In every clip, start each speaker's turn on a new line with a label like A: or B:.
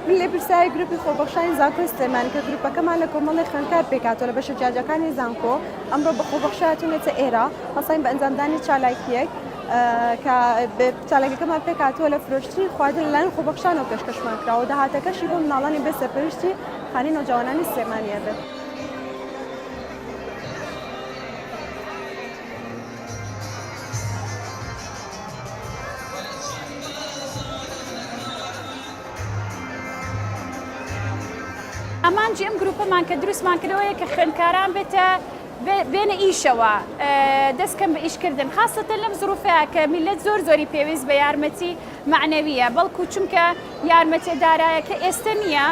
A: من لێ پرسیاری گروپی خۆبەخشانی زانکۆ سلێمانی کە گروپەکەمان لە کۆمەڵی خوێندکار پێکاتەوە لە بەشە جیاجەکانی زانکۆ ئەمڕۆ بە خۆبەخشایەتونێتە ئێرە هەڵسەنین بە ئەنجامدانی چالاکیەک کە چالاکیەکەمان پێکاتووە لە فرۆشتنی خواردن لەلایەن خۆبەخشانەوە پێشکەشمان کراوە داهاتەکەشی بۆ مناڵانی بێ سەرپەرشتی خانەی نۆجوانانی سلێمانیە بێت.
B: ئەمان جێم گروپەمان کە دروستمان کردەوەیە کە خوێندکاران بێتە بێنە ئیشەوە دەستکەم بە ئیشکردن خاستەن لەم زروفەیە کە میلەت زۆری پێویست بە یارمەتی معنەویە بەڵکو چونکە یارمەتێدارایەکە ئێستا نییە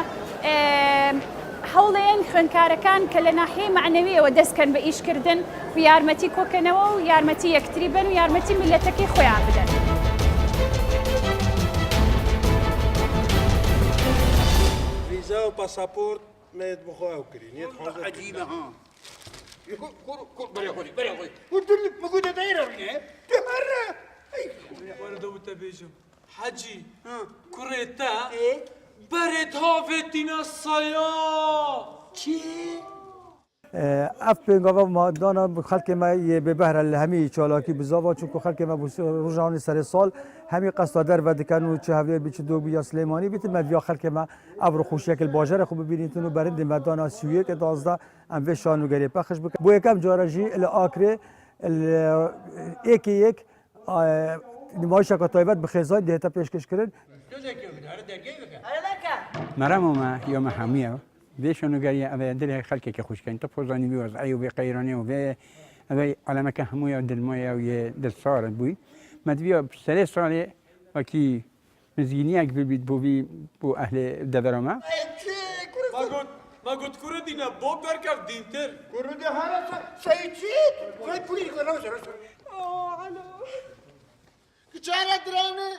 B: هەوڵێن خوێندکارەکان کە لە ناحیەی معنەویەوە دەستکەن بە ئیشکردن و یارمەتی کۆکەنەوە و یارمەتی یەکتری بن و یارمەتی میلەتەکەی خۆیان بدەن.
C: فيزا وباسابورت ما يطبخوا او كرينيت
D: عجيبه ها يقول بري خذي قلت لك موجوده دايره ولا تمره
E: ولد وتبيجو حجي كوريتا بريت هافتينا الصيا
D: چی
F: اف پنگاوا ما دانا خلق ما یه به بهر همی چالاکی بزاوا چون که خلق ما روزانه سر سال همی قصادر و دکانو چه هویه بیچ دو بیا سلیمانی بیت مدیا خلق ما ابر خوش شکل باجر خوب ببینید تو برند مدانا سویه که 12 ام و شانو گری پخش بک بو یکم جارجی ال آخر یک نمایش که طایبت به خزای دهتا پیشکش کردن
G: مرام يوم حاميه بيشونو قال أبي أدري خلك كخوش كان تفوزاني بوضعي وبقيراني وبي أبي على مكان حموية ودل موية ودل صار بوي ما تبيه بسلة صار وكي مزينية قبل بيت بو أهل دبرما
E: ما قلت كوردينا بو بركب دينتر
D: كورده هذا سيتشيت ما يقولي كلام سر
E: على
D: كشارة درامي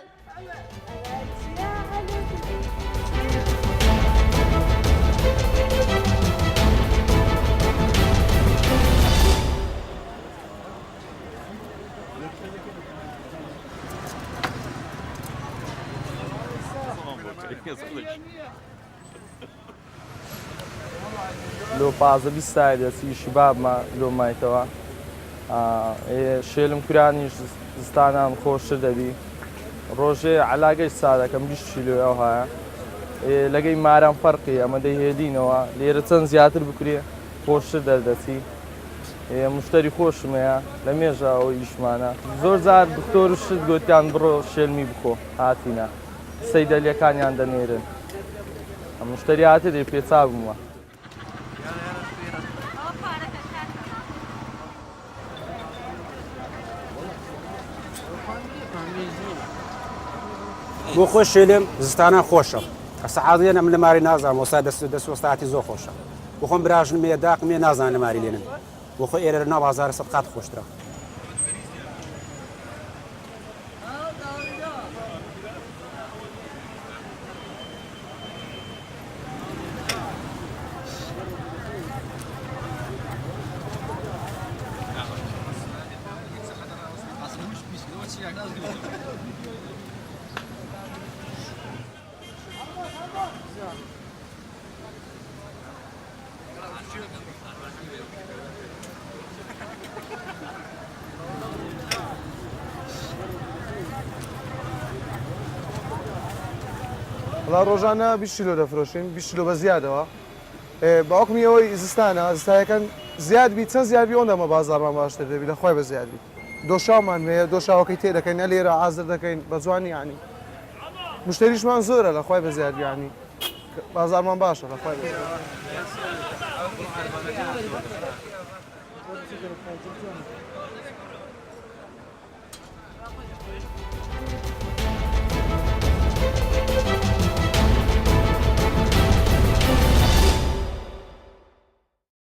H: لو 15 ساعت سی شباب ما لو مایتوا شیلم کرانی زستانم خوش دبی روزه علاقه ساده کم بیش شیلو ها لقي مارم فرقي اما ده هدينوا ليرتن زياتر بكري خوش دردسي مشتري خوش ميا لميجا او يشمانا زور زار دكتور شد گوتيان برو شلمي بخو هاتينا سيد اللي كان ياندنيرن مشتريات دي بيصابوا
I: بو خوش شلم زستانا خوشه السعادية أنا من الماري نازم وصادس دس وساعتي زو خوشه بخون براجن مية داق مية نازم الماري لينن بخو إير ناب هزار صدقات خوش ترى
C: والله روزانه 20 كيلو دفروشين 20 كيلو بزياده باكم يوي زستانه كان زياد بيتسن زياد بيون ما بازار ما باشتر بيد خوي بزياد بي دوشا من دوشا وقتي ده كاين ليره عازر ده كاين بزواني يعني مشتريش منزوره لخوي بزياد يعني بازار ما باشا لخوي بزياد